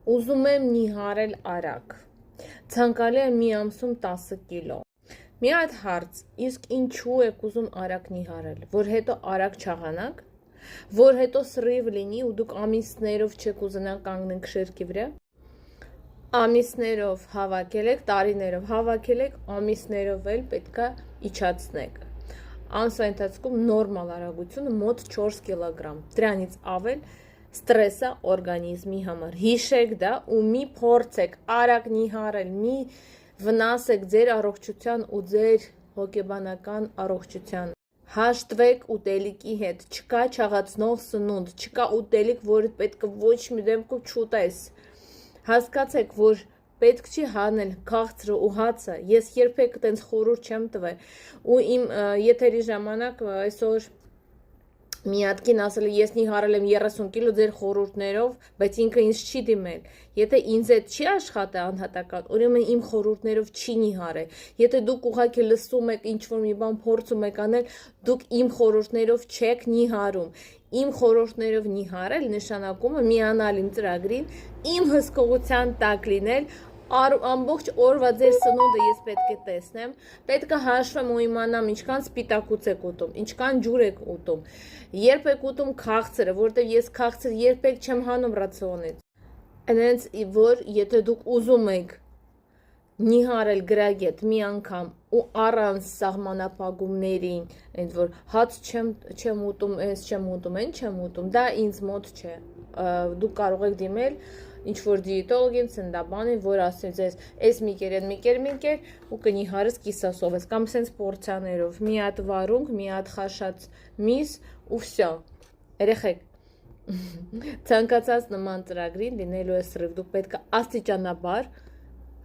Ուզում եմ նիհարել արագ։ Ցանկալի է մի ամսում 10 կիլո։ Մի հատ հարց, իսկ ինչու եք ուզում արագ նիհարել, որ հետո արագ չաղանաք, որ հետո սրիվ լինի ու դուք ամիսներով չեք ուզենա կանգնեք շերկի վրա։ Ամիսներով հավաքել եք, տարիներով հավաքել եք, ամիսներով էլ պետքա իջացնեք։ Ամսվա ընթացքում նորմալ արագությունը մոտ 4 կիլոգրամ, դրանից ավել ստրեսը օրգանիզմի համար։ Հիշեք դա ու մի փորձեք արագ նիհարել, մի վնասեք ձեր առողջության ու ձեր հոգեբանական առողջության։ Հաշտվեք ուտելիքի հետ, չկա չաղացնող սնունդ, չկա ուտելիք, որը պետք է ոչ մի դեպքում չուտես։ Հասկացեք, որ պետք չի հանել քաղցրը ու հացը, ես երբեք տենց խորհուրդ չեմ տվել, ու իմ եթերի ժամանակ այսօր մի հատ կին ասել է, ես նիհարել եմ 30 կիլո ձեր խորհուրդներով, բայց ինքը ինձ չի դիմել, եթե ինձ հետ չի աշխատել անհատական, ուրեմն իմ խորհուրդներով չի նիհարել, եթե դուք ուղղակի լսում եք, ինչ-որ մի բան փորձում եք անել, դուք իմ խորհուրդներով չեք նիհարում, իմ խորհուրդներով նիհարել նշանակում է միանալ իմ ծրագրին, իմ հսկողության տակ լինել, ամբողջ օրվա ձեր սնունդը ես պետք է տեսնեմ, պետք է հաշվեմ ու իմանամ ինչքան սպիտակուց եք ուտում, ինչքան ջուր եք ուտում, երբ եք ուտում քաղցրը, որտեղ ես քաղցր երբեք չեմ հանում ռացիոնից, այնց որ եթե դուք ուզում եք նիհարել գրագետ մի անգամ ու առանց սահմանափակումներին, այնց որ հաց չեմ ուտում, այս չեմ ուտում, այն չեմ ուտում, դա ինձ մոտ չէ, դուք կարող եք դիմել ինչ-որ դիետոլոգին, ցնդաբանին, որ ասի ձեզ, այս մի կեր, այն մի կեր, ու կնիհարես կիսասով ես, կամ սենց պորցիաներով, մի հատ վարունգ, մի հատ խաշած միս, ու վсё, երեխեք, ցանկացած նման ծրագրին լինելու է սրիվ, դուք պետք է աստիճանաբար,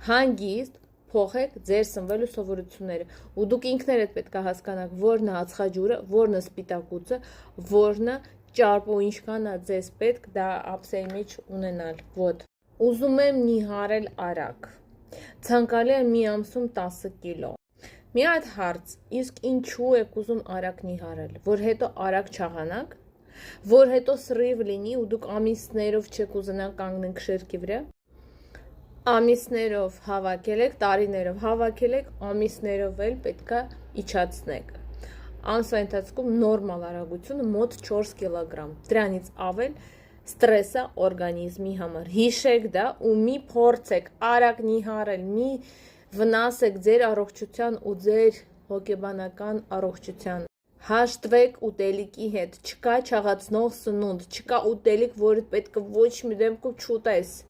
հանգիստ, փոխեք ձեր սնվելու սովորությունները, ու դուք ինքներդ պետք է հասկանաք, որն է ածխաջուրը, որն է սպիտակուցը, որն է ճարպը ու ինչքան է ձեզ պետք դա ապսեի մեջ ունենալ, ոտ։ Ուզում եմ նիհարել արագ, ցանկալի է մի ամսում 10 կիլո։ Մի հատ հարց, իսկ ինչու եք ուզում արագ նիհարել, որ հետո արագ չաղանաք, որ հետո սրիվ լինի ու դուք ամիսներով չեք ուզենա կանգնեք շերկի վրա։ Ամիսներով հավաքել եք, տարիներով հավաքել եք, ամիսներով էլ պետքա իջացնեք։ Ամսվա ընթացքում նորմալ արագությունը մոտ 4 կիլոգրամ, դրանից ավել ստրեսը օրգանիզմի համար։ Հիշեք դա ու մի փորձեք արագ նիհարել, մի վնասեք ձեր առողջության ու ձեր հոգեբանական առողջության։ Հաշտվեք ուտելիքի հետ, չկա չաղացնող սնունդ, չկա ուտելիք, որը պետք է ոչ մի դեպքում չուտես։